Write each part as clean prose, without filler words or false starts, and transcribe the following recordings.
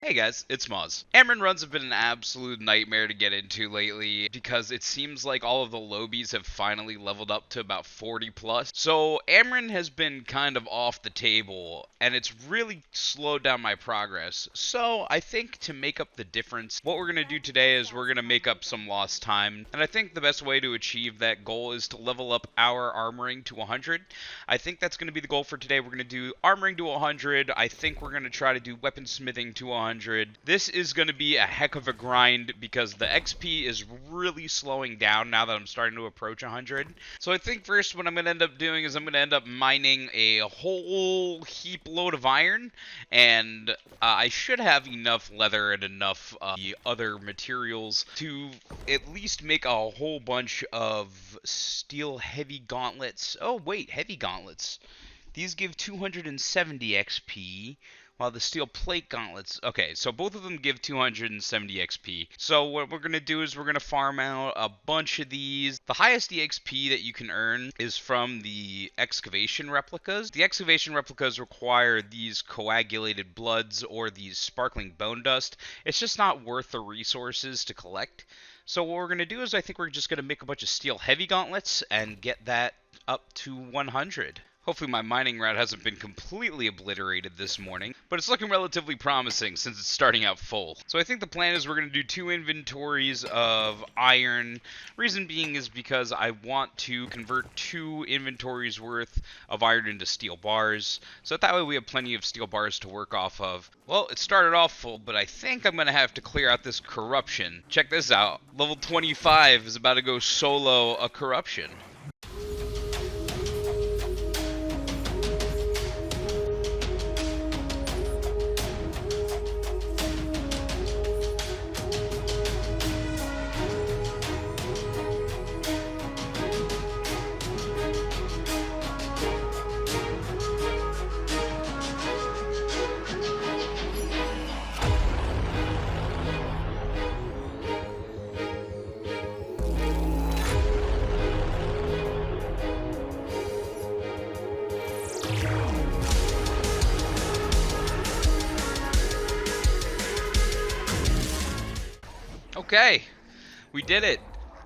Hey guys, it's Moz. Amarin runs have been an absolute nightmare to get into lately because it seems like all of the lobies have finally leveled up to about 40 plus. So Amarin has been kind of off the table and it's really slowed down my progress. So I think to make up the difference, what we're going to do today is we're going to make up some lost time. And I think the best way to achieve that goal is to level up our armoring to 100. I think that's going to be the goal for today. We're going to do armoring to 100. I think we're going to try to do weaponsmithing to 100. This is going to be a heck of a grind because the XP is really slowing down now that I'm starting to approach 100. So I think first what I'm going to end up doing is I'm going to end up mining a whole heap load of iron, and I should have enough leather and enough other materials to at least make a whole bunch of steel heavy gauntlets. Oh wait, heavy gauntlets. These give 270 XP, while the steel plate gauntlets... Okay, so both of them give 270 XP. So what we're going to do is we're going to farm out a bunch of these. The highest EXP that you can earn is from the excavation replicas. The excavation replicas require these coagulated bloods or these sparkling bone dust. It's just not worth the resources to collect. So what we're going to do is I think we're just going to make a bunch of steel heavy gauntlets and get that up to 100. Hopefully my mining route hasn't been completely obliterated this morning, but it's looking relatively promising since it's starting out full. So I think the plan is we're going to do 2 inventories of iron. Reason being is because I want to convert 2 inventories worth of iron into steel bars, so that way we have plenty of steel bars to work off of. Well, it started off full, but I think I'm going to have to clear out this corruption. Check this out. Level 25 is about to go solo a corruption. Okay, we did it.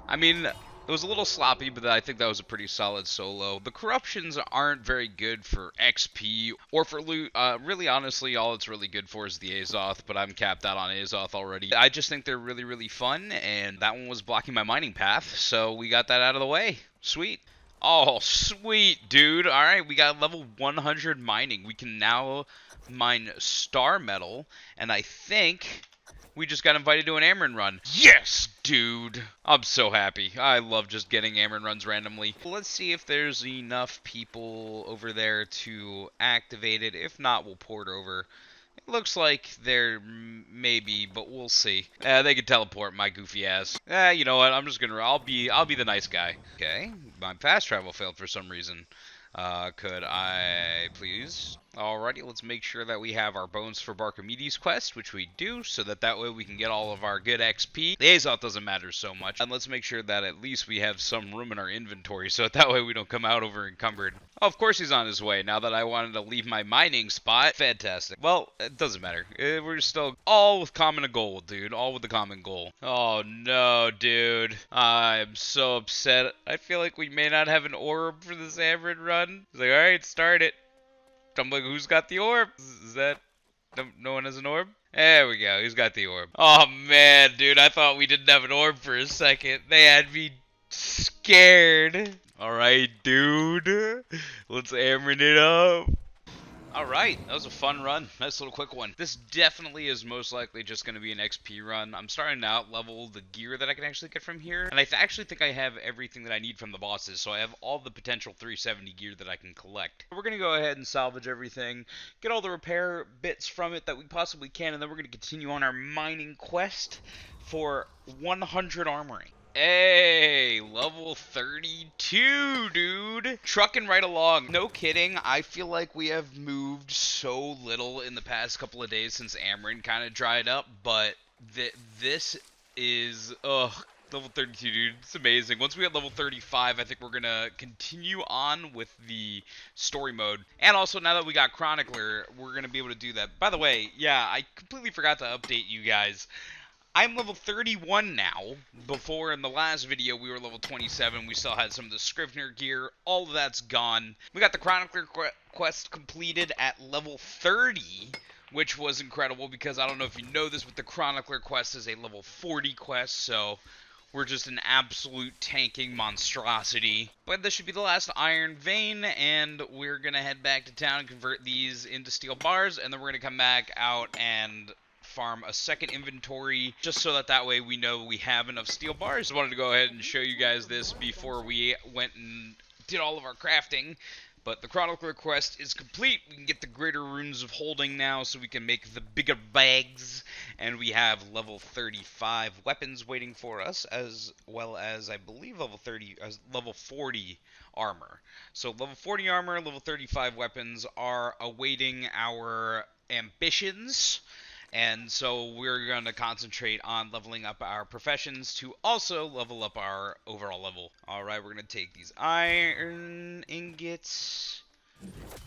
I mean, it was a little sloppy, but I think that was a pretty solid solo. The corruptions aren't very good for XP or for loot. Really, honestly, all it's really good for is the Azoth, but I'm capped out on Azoth already. I just think they're really, really fun, and that one was blocking my mining path, so we got that out of the way. Sweet. Oh, sweet, dude. All right, we got level 100 mining. We can now mine star metal, and I think we just got invited to an Amarin run. Yes, dude! I'm so happy. I love just getting Amarin runs randomly. Let's see if there's enough people over there to activate it. If not, we'll port over. It looks like there may be, but we'll see. They can teleport my goofy ass. You know what? I'm just gonna. I'll be the nice guy. Okay, my fast travel failed for some reason. Could I please? Alrighty, let's make sure that we have our Bones for Barkamedes quest, which we do, so that way we can get all of our good XP. The Azoth doesn't matter so much. And let's make sure that at least we have some room in our inventory, so that way we don't come out over encumbered. Oh, of course he's on his way, now that I wanted to leave my mining spot. Fantastic. Well, it doesn't matter. We're still all with common goal, dude. All with the common goal. Oh, no, dude. I'm so upset. I feel like we may not have an orb for this Amarin run. It's like, alright, start it. I'm like, who's got the orb? Is that... No one has an orb? There we go. He's got the orb. Oh, man, dude. I thought we didn't have an orb for a second. They had me scared. Alright, dude. Let's Amarin it up. Alright, that was a fun run. Nice little quick one. This definitely is most likely just going to be an XP run. I'm starting to out-level the gear that I can actually get from here. And I actually think I have everything that I need from the bosses, so I have all the potential 370 gear that I can collect. We're going to go ahead and salvage everything, get all the repair bits from it that we possibly can, and then we're going to continue on our mining quest for 100 armoring. Hey, level 32, dude. Trucking right along. No kidding, I feel like we have moved so little in the past couple of days since Amarin kind of dried up, but this is, ugh, Level 32, dude. It's amazing. Once we get level 35, I think we're going to continue on with the story mode. And also, now that we got Chronicler, we're going to be able to do that. By the way, yeah, I completely forgot to update you guys. I'm level 31 now. Before, in the last video, we were level 27. We still had some of the Scrivener gear. All of that's gone. We got the Chronicler quest completed at level 30, which was incredible because I don't know if you know this, but the Chronicler quest is a level 40 quest, so we're just an absolute tanking monstrosity. But this should be the last iron vein, and we're going to head back to town and convert these into steel bars, and then we're going to come back out and farm a second inventory, just so that way we know we have enough steel bars. I wanted to go ahead and show you guys this before we went and did all of our crafting. But the Chronicler quest is complete. We can get the greater runes of holding now, so we can make the bigger bags. And we have level 35 weapons waiting for us, as well as, I believe, level 40 armor. So level 40 armor, level 35 weapons are awaiting our ambitions. And so we're going to concentrate on leveling up our professions to also level up our overall level. Alright, we're going to take these iron ingots.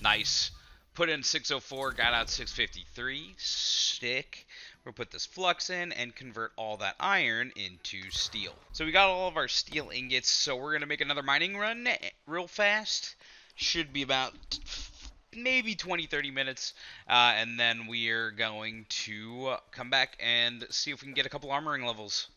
Nice. Put in 604, got out 653. Stick. We'll put this flux in and convert all that iron into steel. So we got all of our steel ingots, so we're going to make another mining run real fast. Should be about maybe 20-30 minutes, and then we are going to come back and see if we can get a couple armoring levels.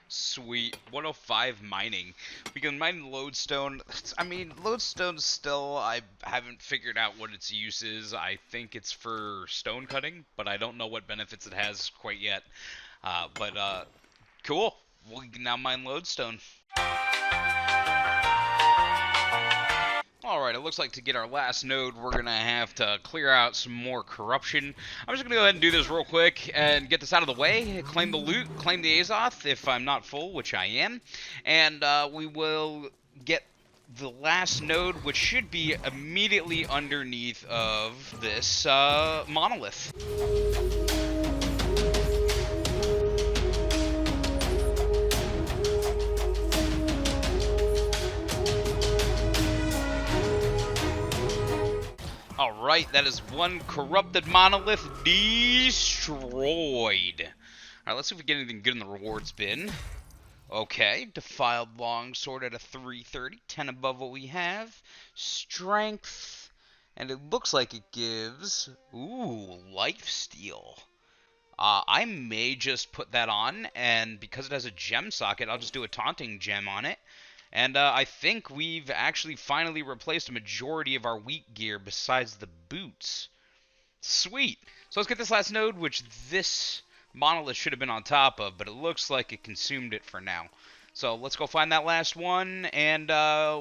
Sweet. 105 mining. We can mine lodestone. I mean, lodestone still, I haven't figured out what its use is. I think it's for stone cutting, but I don't know what benefits it has quite yet. Cool. We can now mine lodestone. Alright, it looks like to get our last node, we're going to have to clear out some more corruption. I'm just going to go ahead and do this real quick and get this out of the way, claim the loot, claim the Azoth if I'm not full, which I am, and we will get the last node, which should be immediately underneath of this monolith. Alright, that is one corrupted monolith destroyed. Alright, let's see if we get anything good in the rewards bin. Okay, defiled longsword at a 330, 10 above what we have. Strength, and it looks like it gives, lifesteal. I may just put that on, and because it has a gem socket, I'll just do a taunting gem on it. And I think we've actually finally replaced a majority of our weak gear besides the boots. Sweet. So let's get this last node, which this monolith should have been on top of, but it looks like it consumed it for now. So let's go find that last one, and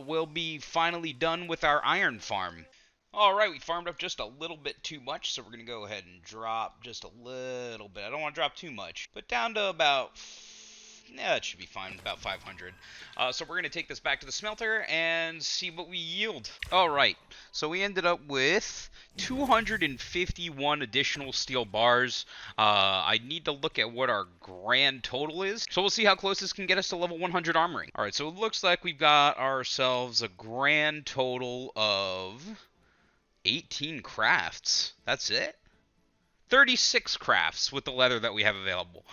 we'll be finally done with our iron farm. Alright, we farmed up just a little bit too much, so we're going to go ahead and drop just a little bit. I don't want to drop too much, but down to about... yeah, it should be fine, about 500. So we're going to take this back to the smelter and see what we yield. Alright, so we ended up with 251 additional steel bars. I need to look at what our grand total is. So we'll see how close this can get us to level 100 armoring. Alright, so it looks like we've got ourselves a grand total of 18 crafts. That's it? 36 crafts with the leather that we have available.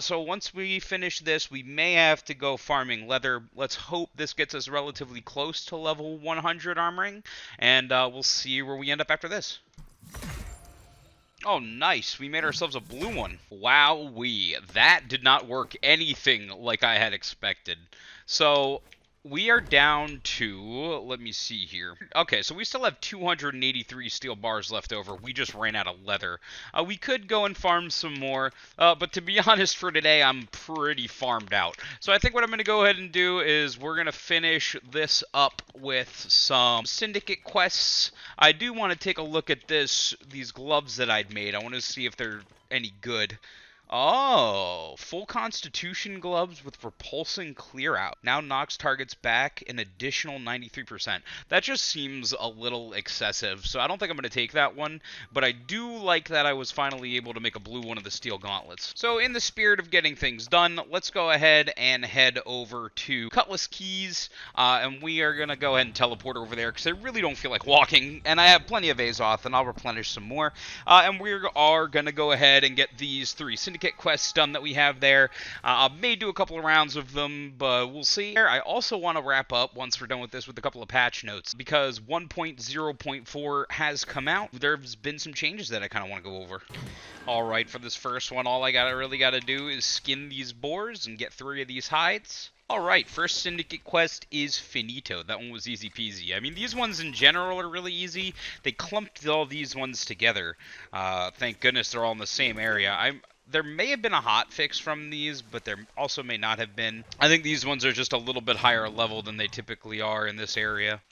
So once we finish this, we may have to go farming leather. Let's hope this gets us relatively close to level 100 armoring, and we'll see where we end up after this. Oh, nice. We made ourselves a blue one. Wowee. That did not work anything like I had expected. So... we are down to, let me see here. Okay, so we still have 283 steel bars left over. We just ran out of leather. We could go and farm some more, but to be honest, for today, I'm pretty farmed out. So I think what I'm going to go ahead and do is we're going to finish this up with some syndicate quests. I do want to take a look at these gloves that I'd made. I want to see if they're any good. Oh, full constitution gloves with repulsing clear out. Now knocks targets back an additional 93%. That just seems a little excessive, so I don't think I'm going to take that one, but I do like that I was finally able to make a blue one of the steel gauntlets. So in the spirit of getting things done, let's go ahead and head over to Cutlass Keys, and we are going to go ahead and teleport over there because I really don't feel like walking, and I have plenty of Azoth, and I'll replenish some more. And we are going to go ahead and get these 3 Syndicate quests done that we have there. I may do a couple of rounds of them, but we'll see. I also want to wrap up, once we're done with this, with a couple of patch notes, because 1.0.4 has come out. There's been some changes that I kind of want to go over. Alright, for this first one, all I really got to do is skin these boars and get 3 of these hides. Alright, first Syndicate quest is Finito. That one was easy peasy. I mean, these ones in general are really easy. They clumped all these ones together. Thank goodness they're all in the same area. There may have been a hot fix from these, but there also may not have been. I think these ones are just a little bit higher level than they typically are in this area.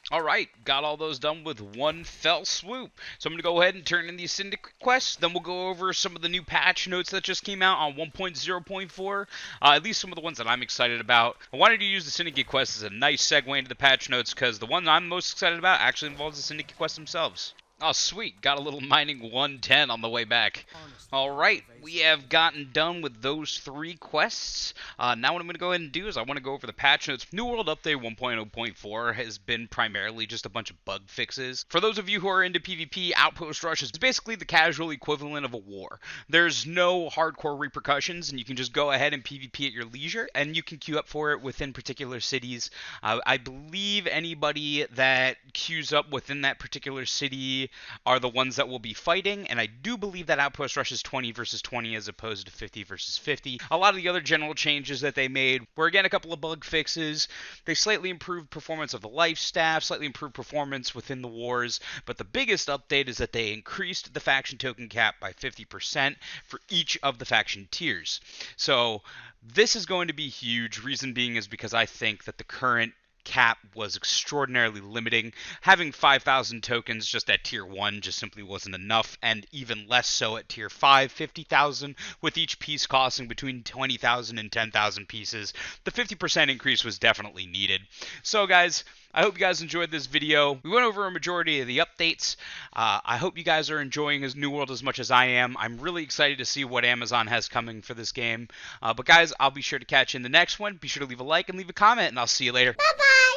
Alright, got all those done with one fell swoop. So I'm going to go ahead and turn in these Syndicate quests. Then we'll go over some of the new patch notes that just came out on 1.0.4. At least some of the ones that I'm excited about. I wanted to use the Syndicate quests as a nice segue into the patch notes because the one I'm most excited about actually involves the Syndicate quests themselves. Oh, sweet. Got a little mining 110 on the way back. Alright, we have gotten done with those 3 quests. Now what I'm going to go ahead and do is I want to go over the patch notes. New World Update 1.0.4 has been primarily just a bunch of bug fixes. For those of you who are into PvP, Outpost Rush is basically the casual equivalent of a war. There's no hardcore repercussions, and you can just go ahead and PvP at your leisure, and you can queue up for it within particular cities. I believe anybody that queues up within that particular city are the ones that will be fighting, and I do believe that Outpost Rush is 20 versus 20 as opposed to 50 versus 50. A lot of the other general changes that they made were, again, a couple of bug fixes. They slightly improved performance of the life staff, slightly improved performance within the wars, but the biggest update is that they increased the faction token cap by 50% for each of the faction tiers. So this is going to be huge. Reason being is because I think that the current cap was extraordinarily limiting. Having 5,000 tokens just at tier 1 just simply wasn't enough, and even less so at tier 5, 50,000, with each piece costing between 20,000 and 10,000 pieces. The 50% increase was definitely needed. So guys, I hope you guys enjoyed this video. We went over a majority of the updates. I hope you guys are enjoying his New World as much as I am. I'm really excited to see what Amazon has coming for this game. But guys, I'll be sure to catch you in the next one. Be sure to leave a like and leave a comment, and I'll see you later. Bye-bye!